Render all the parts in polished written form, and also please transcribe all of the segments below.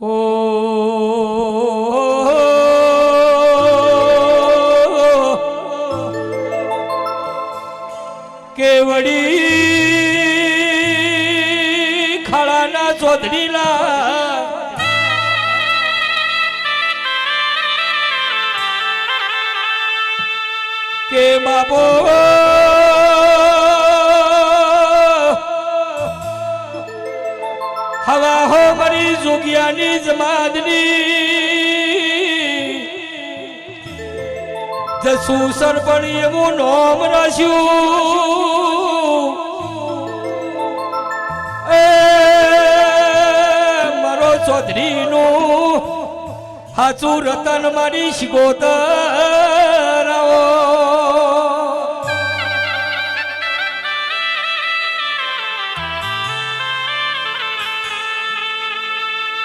ઓ કેવડી ખાડાના ચોધડીલા કે બાપો હવા હો મારી જોગિયાની જમાદની જસુ સરપણ એવું નામ રાખ્યું એ મારો ચૌધરીનું હાચું રતન મારી શિગોતરાઓ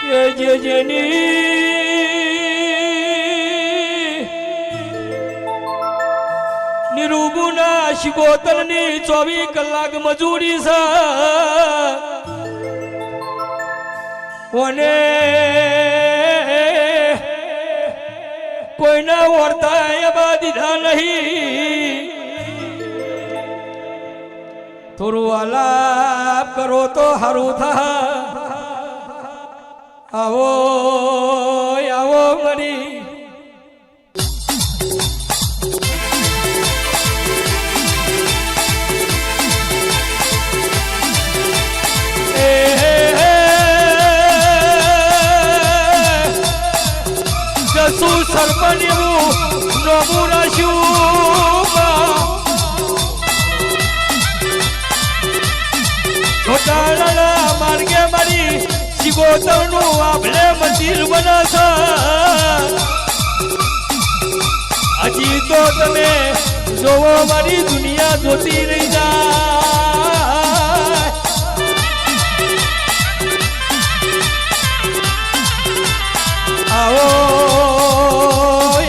કે નિરૂબુના શિગોતરની 24 કલાક મજૂરી છે કોને કોઈના વર્તા એવા દીધા નહીં થોડું આલાપ કરો તો હારું થા આવો આવો મરી જસુ સરપણ એવું નોમું રાખ્યું છોટાના માર્ગે મારી શિગોતરનું આભલે મંદિર બનાશે હજી તો તમે જોવો મારી દુનિયા જોતી રહી જાય આવો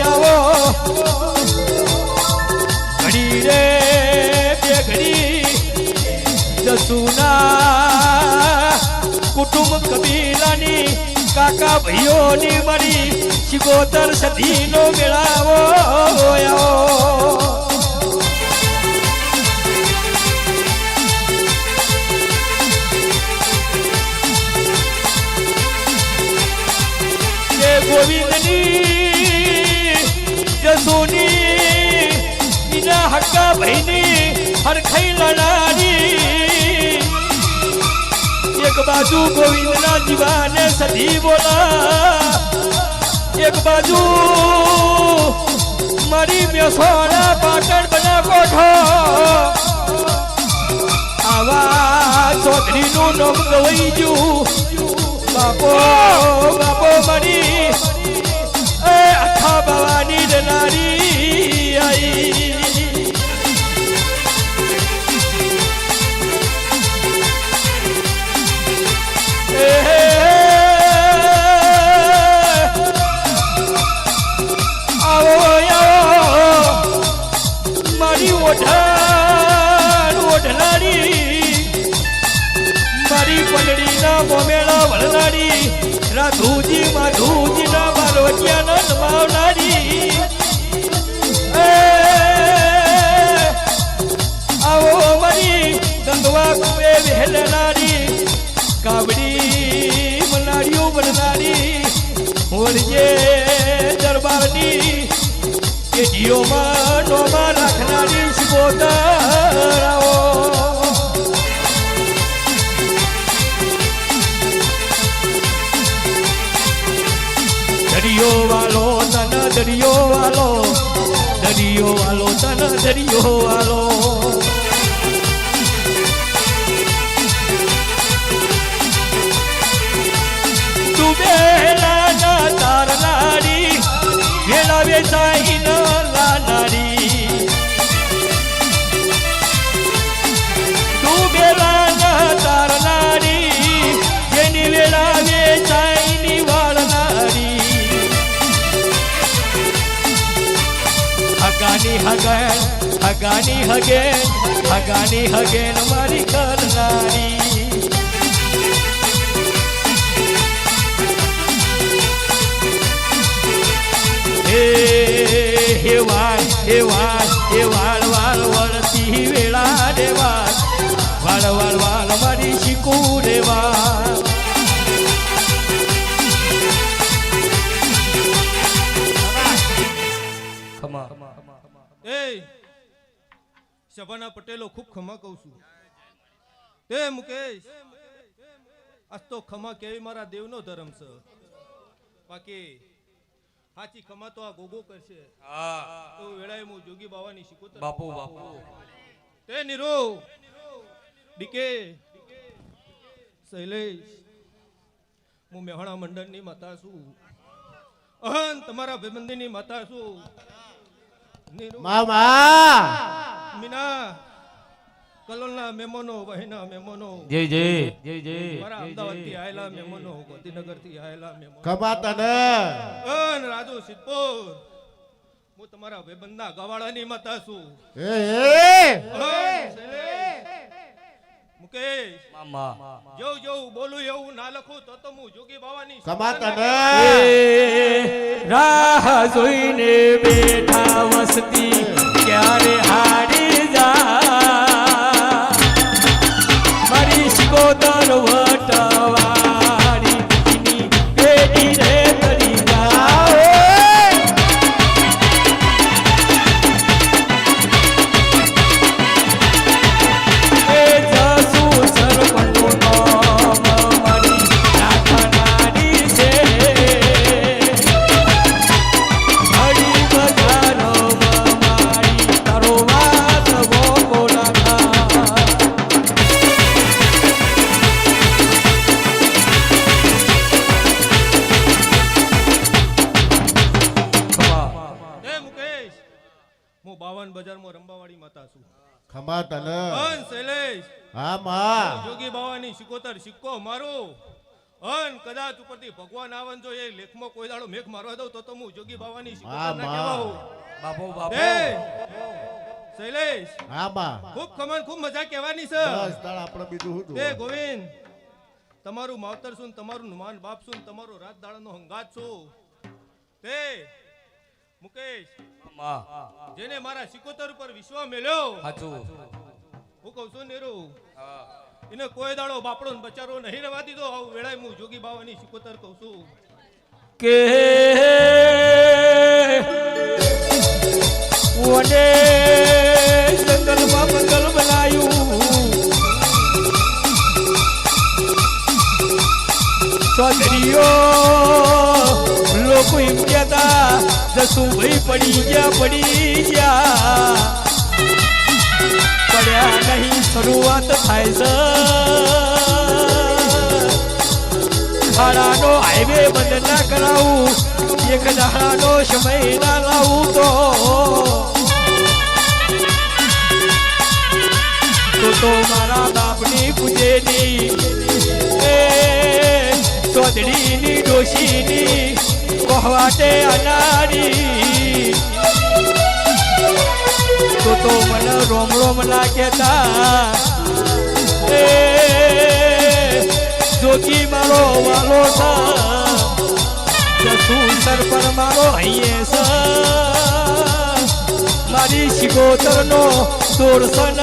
આવો ઘડી રે બે ઘડી જસુના કુટુંબ કબીલાની કાકા ભાઈઓની મળી શિગોતર સદીનો મેળાવો કે ગોવિંદની જસુની એના હક્કા ભાઈની હરખાઈ લડાની એક બાજુ ગોવિંદના જીવાને સધી બોલા એક બાજુ મારી મેસોના પાટણ બના કોઠો આવા ચૌધરીનું નામ ગવાઈ ગયું બાપો બાપો મારી એ આખા બાવાની ડનારી આઈ મારી પલડીના મોમેળા વળનારી રાધુજી માધુજી ના મારોટિયાના નમાવનારી આવો મારી ગંગવા કુએ વહેલનારી કાબડી મનારીઓ બનનારી વળજે દરબારની કેડીઓમાં નોમાં રાખનારી શિગોતરાઓ દરિયો વાલો તન દરિયો વાલો તન દરિયો વાલો ડૂબેલા ના તારનારી વેલા વેચાઈ ન લાનારી ડૂબેલા ના તારનારી જેની વેલા વેચાઈ ની વાળનારી હગાની હગેન મારી કરનારી એ વાળ વાળ વળતી વેળા દેવા વાળ વાળ વાળ મારી શીખું દેવા સભાના પટેલો ખૂબ ખમા કહું છું તે મુકેશ આજ તો ખમા કેવી મારા દેવનો ધર્મ છે બાકી સાચી ખમા તો આ ગોગો કરશે તો વેળાએ હું જોગી બાવાની શીખોતર બાપુ બાપુ તે નીરો ડીકે શૈલેષ હું મેહણા મંડળની માતા છું અહન તમારા ભાઈબંધીની માતા છું મામા મીના કલોલના મહેમાનો વહીના મહેમાનો જય જય જય જય મારા અમદાવાદથી આયેલા મહેમાનો ગાંધીનગરથી આયેલા મહેમાનો કમાતને અન રાજુ સિદ્ધપુર હું તમારા ભાઈબંધના ગવાળાની માતા છું મુકેશ મામા જેવું બોલું એવું ના લખું તો હું જોગી બાવાની કમાતને રાહ જોઈને બેઠા વસતી ક્યારે હારી જા મારી શિકોતર વટવારી પેટી રે કરી જા એ જસુ સરપંચનો નામ મારી રાખનારી છે હરી બજારો મારી તારો વાત ભોગો નાખા એ મુકેશ હું 52 બજારમાં રંબાવાડી માતા છું કમાતને અન શૈલેષ હા માં જોગી બાવાની સિકોતર સિક્કો મારો અન કદાચ ઉપરથી ભગવાન આવન જો એ લેખમાં કોઈ દાડો મેઘ મારવા દઉં તો હું જોગી બાવાની સિકોતર ના કહેવાઉં બાપુ બાપુ એ શૈલેષ હા માં ખૂબ ખમન ખૂબ મજા કહેવાની છે બસ તાળ આપણે બીજું શું એ ગોવિંદ તમારું માવતર છું ને તમારું નુમાન બાપ છું ને તમારો રાત દાડાનો હંગાત છું તે મુકેશ જેને મારા સિકોતર ઉપર વિશ્વાસ મેલ્યો હાચું હું કહું છું નીરુ એને કોઈ દાડો બાપડો ને બચારો નહીં રહેવા દીધો આવું વેળાએ હું જોગી બાવાની સિકોતર કહું છું કે ઓને જંગલમાં મંગલ બનાયું ચૌધરીઓ લોકો એમ કહેતા જસુભાઈ પડી ગયા પડ્યા નહીં શરૂઆત થાય છે ખાડાનો હાઈવે બંધ ના કરાવું એક દાડાનો સમય ના લાવું તો મારા બાપની પૂજેની એ ચોધડીની ડોશીની કોહવાટે અનારી તો મને રોમ રોમ ના કહેતા એ જોગી મારો વાલો છે સર પર મારો હૈયે મારી શિકોતરનો દોરસન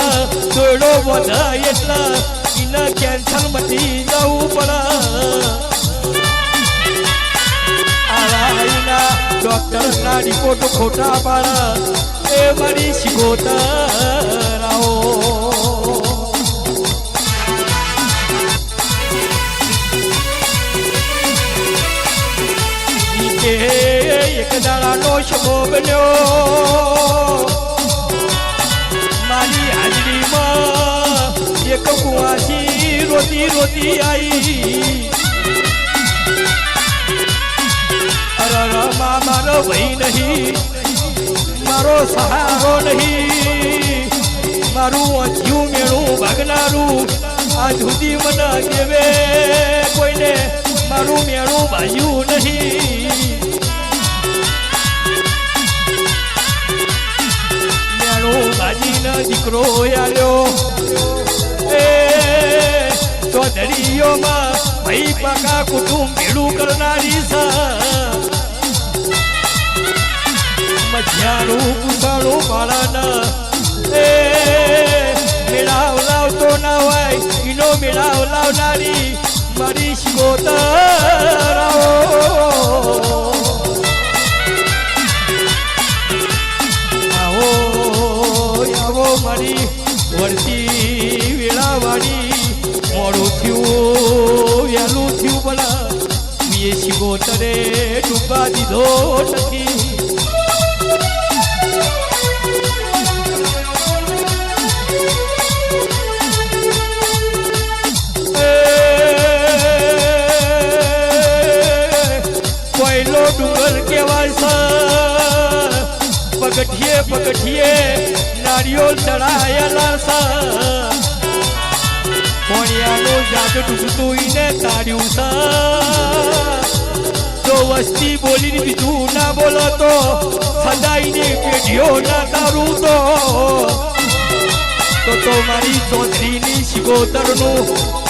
દોડો વધે એટલે એને કેન્સર મટી જવું પડે આવાઈના ડોક્ટરના રિપોર્ટ ખોટા પાડે એ મારી શિકોતર આવો એક દાડાનો શબો બન્યો મારી હાજરીમાં એક કુવાસી રોતી રોતી આવી અરે મારો ભાઈ નહીં મારો સહારો નહીં મારું અચ્યું મેળું ભાગનારું આજ સુધી મને કેવે કોઈને મારું મેળું ભાજ્યું નહીં મેળું ભાજીને દીકરો આવ્યો એ ચોધરીઓમાં ભાઈ પાકા કુટુંબ ભેડું કરનારી છે મધ્યાનું કુસાણું પાળન એ મેળાવ લાવતો ના હોય એનો મેળાવ લાવનારી મારી શિકોતર આવો આવો મારી વળતી વેળાવાળી મોડું થયું વહેલું થયું પણ મેં શિકોતરે ડૂબવા દીધો નથી કોયલો ડુંગર કેવાય છે પગથિયે પગથિયે નારિયેળ ચડાયેલા છે કોણિયાનો જાગ ડૂબતું ઈને તાર્યું છે જો વસ્તી બોલીને બીજું ના બોલો તો સદાયની પેઢીઓ ના તારું તો મારી ચોથરીની શિકોતરનું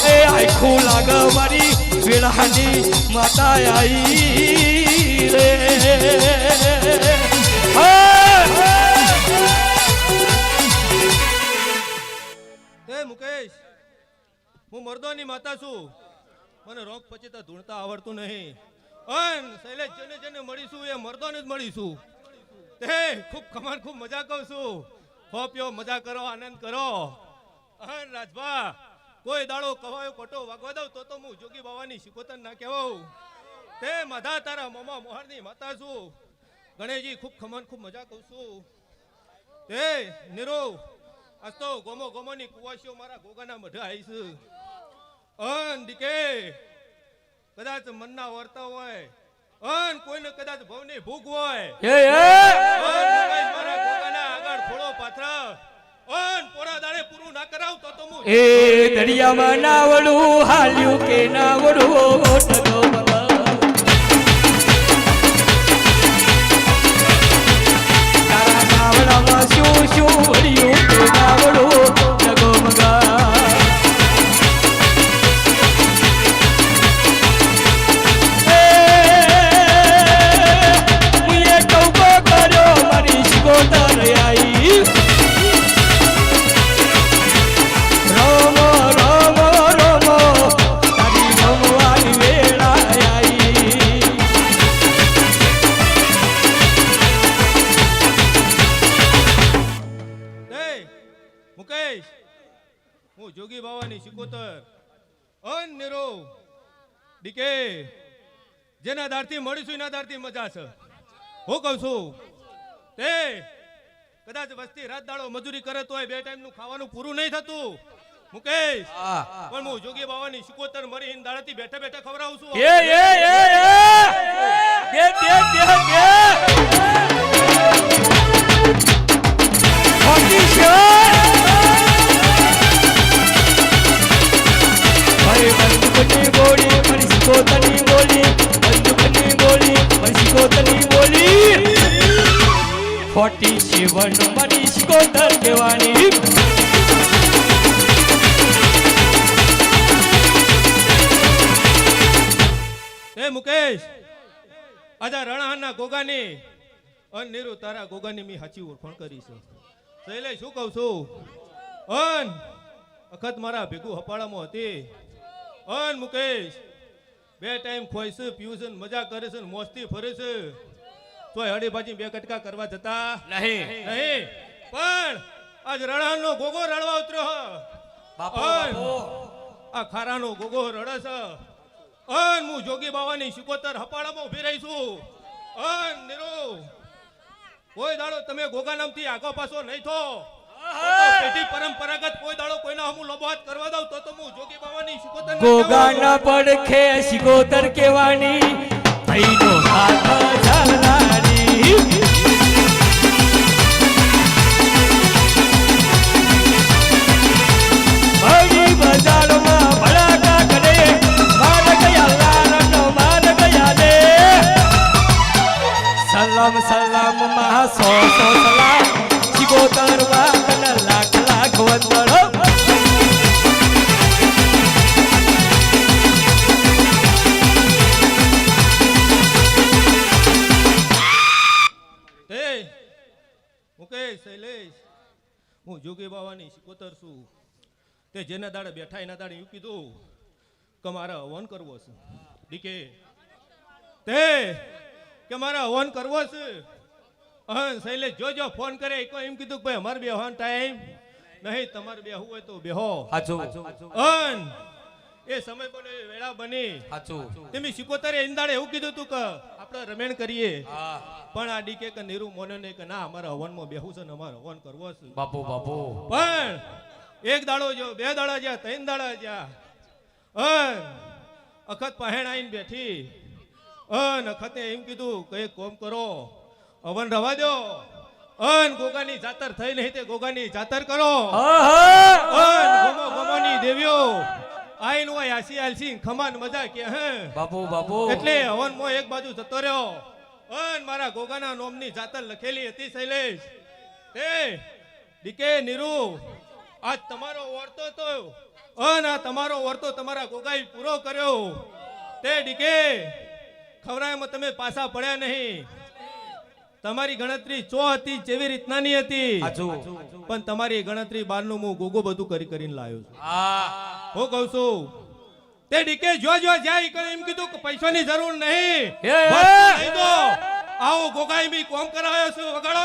એ આખું લાગે મારી વેળાની માતા આઈ રે એ મુકેશ હું મર્દોની માતા છું મને રોગ પચીતા ધૂણતા આવડતું નહીં અન શૈલેષ જેને જેને મળીશું એ મર્દોને જ મળીશું તે ખૂબ કમાન ખૂબ મજા કહું છું હોપ્યો મજા કરો આનંદ કરો અન રાજભા કોઈ દાડો કવાયો કોટો વાગવા દઉં તો હું જોગી બાવાની શિકોતર ના કહેવાઉં તે માધા તારા મામા મોહરની માતા છું ગણેશજી ખૂબ ખમન ખૂબ મજા કહું છું તે નીરો આજ તો ગોમો ગોમોની કુવાસીઓ મારા ગોગાના મઢે આવીશ અન દીકે કદાચ મનના વર્તા હોય અન કોઈને કદાચ ભવની ભૂખ હોય મારા ગોગાના આગળ થોડો પાત્ર અન પોરા દાડે પૂરું ના કરાવ તો હું એ દરિયામાં નાવડું હાલ્યું કે નાવડું ટગો તારા નાવડામાં શું શું વળ્યું કે નાવડું ટગો મગા મુએ ટૌકો કર્યો મારી શિકોતર આઈ મુકેશ હું જોગી બાવાની શિકોતર અન નીરો ડીકે જેના દારથી મળીશું એના દારથી મજા છે હું કહું છું તે કદાચ વસ્તી રાત દાડો મજૂરી કરે તોય બે ટાઈમ નું ખાવાનું પૂરું નહીં થતું મુકેશ પણ હું જોગી બાવાની શિકોતર મરી હિન દાડાથી બેઠા બેઠા ખવડાવું છું બંદૂકની ગોળી મારી શિકોતરની બોલી બંદૂકની ગોળી મારી શિકોતરની બોલી 47 મારી શિકોતર કહેવાની તે મુકેશ આજા રણાહના ગોગાની અન નીરુ તારા ગોગાની મી સાચી ઓળખાણ કરી છે શૈલેષ શું કહું છું અન અખત મારા ભેગું હપાળામાં હતી અન મુકેશ બે ટાઈમ ખોય છે પીવું છે મજા કરે છે મોજથી ફરે છે તોય હળીભાજી બે કટકા કરવા જતા નહીં પણ આજ રણાનો ગોગો રડવા ઉતર્યો આ ખારાનો ગોગો રડે છે અન હું જોગી બાવાની શિકોતર હપાળામાં ઉભી રહી છું અન નીરો કોઈ દાડો તમે ગોગા નામથી આગો પાછો નહીં થો પેઢી પરંપરાગત કોઈ દાડો કોઈના હમુ લોબાત કરવા દઉં તો હું જોગી બાવાની શિકોતર ગોગાના પડખે શિકોતર કહેવાની ભાઈનો હાથ ચાલનારી ભરી બજારમાં ભડાકા કરે માર ગયા લારનો માર ગયા દે સલામ સલામ માં સો સલામ શિકોતર વાતન લાખ લાખ વંદળો મુકેશ શૈલેષ હું જોગી બાવાની શિકોતર છું તે જેના દાડે બેઠા એના દાડે એવું કીધું કે મારે હવન કરવો છે ડીકે તે કે મારે હવન કરવો છે અહન શૈલેષ જો ફોન કરે કોઈ એમ કીધું કે ભાઈ અમારે બેહવાનો ટાઈમ નહીં તમારે બેહવું હોય તો બેહો હાચું અન એ સમય બને વેળા બની હાચું તમે શિકોતરે ઇંદાડે એવું કીધું તું કે આપણે રમેણ કરીએ હા પણ આ ડીકે કે નીરુ મોને ને કે ના અમારે હવનમાં બેહવું છે ને અમારે હવન કરવો છે બાપુ બાપુ પણ એક દાડો જો બે દાડા જ્યાં ત્રણ દાડા જ્યાં અન અખત પહેણ આવીને બેઠી અન અખતે એમ કીધું કે એક કોમ કરો હવન રવા દો અન ગોગાની જાતર થઈ નહીં તે ગોગાની જાતર કરો અન ગોમો ગોમોની દેવીઓ આઈન હોય આસી આલસી ખમાન મજા કે હે બાપુ બાપુ એટલે હવન મો એક બાજુ જતો રહ્યો અન મારા ગોગાના નોમની જાતર લખેલી હતી શૈલેષ તે ડીકે નીરુ આજ તમારો વર્તો તો અન આ તમારો વર્તો તમારા ગોગાઈ પૂરો કર્યો તે ડીકે ખવરાયમાં તમે પાછા પડ્યા નહીં તમારી ગણતરી ચો હતી જેવી રીતનાની હતી પણ તમારી ગણતરી બારનું હું ગોગો બધું કરીને લાવ્યો છું હું કહું છું તે ડીકે જો જાય કે એમ કીધું કે પૈસાની જરૂર નહીં બસ લઈ દો આવો ગોગાઈ બી કોમ કરાવ્યો છું વગાડો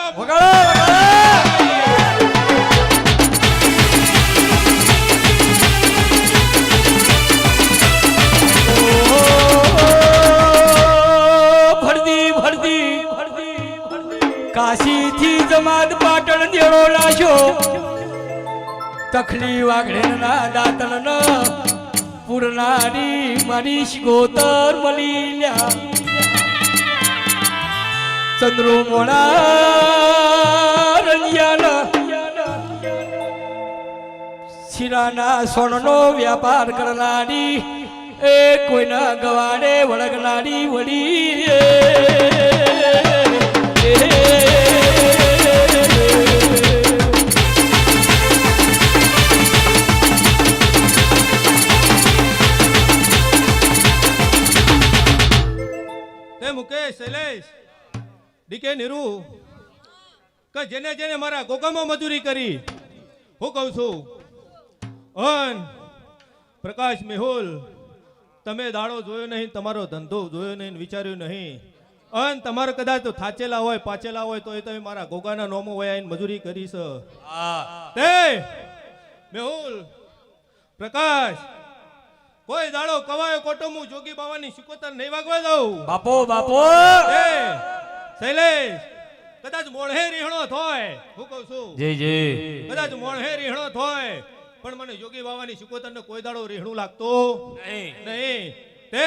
કાશી થી જમાત પાટણ દેડો લાશો તખલી વાગડે ના દાતણ ન પૂરનારી મારી શિકોતર મળી લ્યા ચંદ્રો મોણા રંજિયાના શિરાના સોનનો વ્યાપાર કરનારી એ કોઈના ગવાડે વળગનારી વળી મુકેશ શૈલેષ ડીકે નીરુ કે જેને જેને મારા ગોગામાં મજૂરી કરી હું કહું છું અન પ્રકાશ મેહુલ તમે દાડો જોયો નહીં તમારો ધંધો જોયો નહીં વિચાર્યું નહીં અન તમારે કદાચ થાચેલા હોય પાચેલા હોય તો એ તમે મારા ગોગાના નોમો હોય આઈને મજૂરી કરી છે તે મેહુલ પ્રકાશ કોઈ દાડો કવાયો કોટો હું જોગી બાવાની શિકોતર નહીં વાગવા દઉં બાપો બાપો એ શૈલેષ કદાચ મોણહે રીહણો થોય હું કહું છું જી જી કદાચ મોણહે રીહણો થોય પણ મને જોગી બાવાની શિકોતર ને કોઈ દાડો રીહણું લાગતો નહીં તે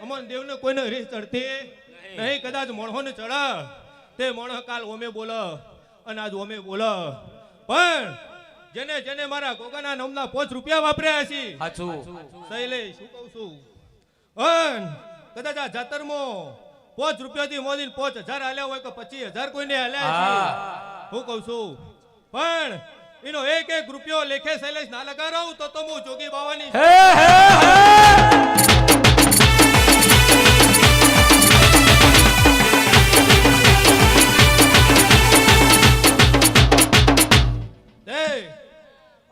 અમન દેવને કોઈને રીહ ચડતી નહીં કદાચ મોણહો ને ચડ તે મોણહ કાલ ઓમે બોલ અને આજ ઓમે બોલ પણ જેને જેને મારા ગોગાના નામના 5 રૂપિયા વાપર્યા છે હાચું શૈલેષ શું કહું છું અન કદાચ આ જાતરમાં 5 રૂપિયાથી મોદીને 5000 હાલ્યા હોય કે 25000 કોઈને હાલ્યા છે હું કહું છું પણ એનો એક રૂપિયો લેખે શૈલેષ ના લગાડું તો હું જોગી બાવાની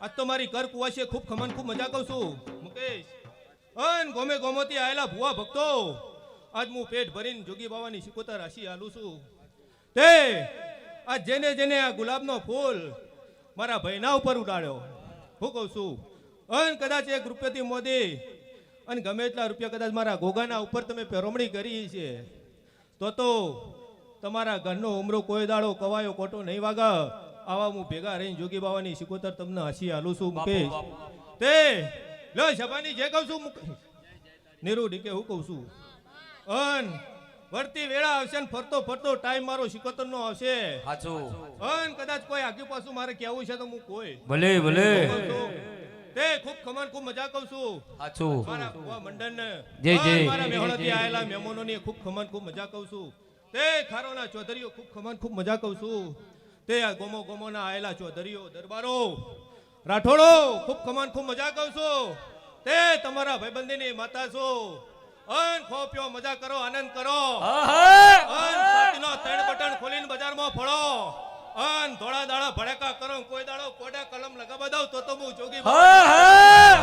આજ તો મારી કર કુવાશે ખૂબ ખમન ખૂબ મજા કહું છું મુકેશ અન ગોમે ગોમોથી આયેલા ભુવા ભક્તો આજ હું પેટ ભરીને જોગી બાવાની શિકોતર રાશિ આલું છું તે આજ જેને જેને આ ગુલાબનો ફૂલ મારા ભાઈના ઉપર ઉડાડ્યો હું કહું છું અન કદાચ 1 રૂપિયાથી મોદી અને ગમે એટલા રૂપિયા કદાચ મારા ગોગાના ઉપર તમે પેરોમણી કરી છે તો તમારા ઘરનો ઉમરો કોઈ દાડો કવાયો કોટો નહીં વાગા આવા હું ભેગા રહીને જોગી બાવાની શિકોતર તમને હસી હાલું છું મુકેશ તે લો સભાની જે કહું છું નીરુ ડીકે હું કહું છું અન વળતી વેળા આવશે ને ફરતો ફરતો ટાઈમ મારો શિકોતર નો આવશે અન કદાચ કોઈ આગી પાછું મારે કેવું છે તો હું કોઈ ભલે ભલે તે ખૂબ ખમન ખૂબ મજા કહું છું મારા ભુવા મંડળ ને મારા મેહોણાથી આયેલા મહેમાનોની ખૂબ ખમન ખૂબ મજા કહું છું તે ખારોના ચૌધરીઓ ખૂબ ખમન ખૂબ મજા કહું છું તે ગોમો ગોમોના આયેલા ચૌધરીઓ દરબારો રાઠોડો ખૂબ ખમન ખૂબ મજા કહું છું તે તમારા ભાઈબંધીની માતા છો અન ખોપ્યો મજા કરો આનંદ કરો અન સાતીનો 3 બટન ખોલીને બજારમાં ફળો અન થોડા દાડા ભડકા કરો કોઈ દાડો કોડા કલમ લગાવવા દઉં તો હું જોગી હા હા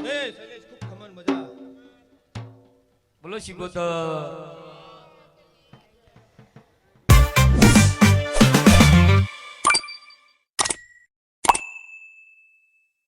એ શૈલેષ ખૂબ ખમન મજા બોલો શિકોતર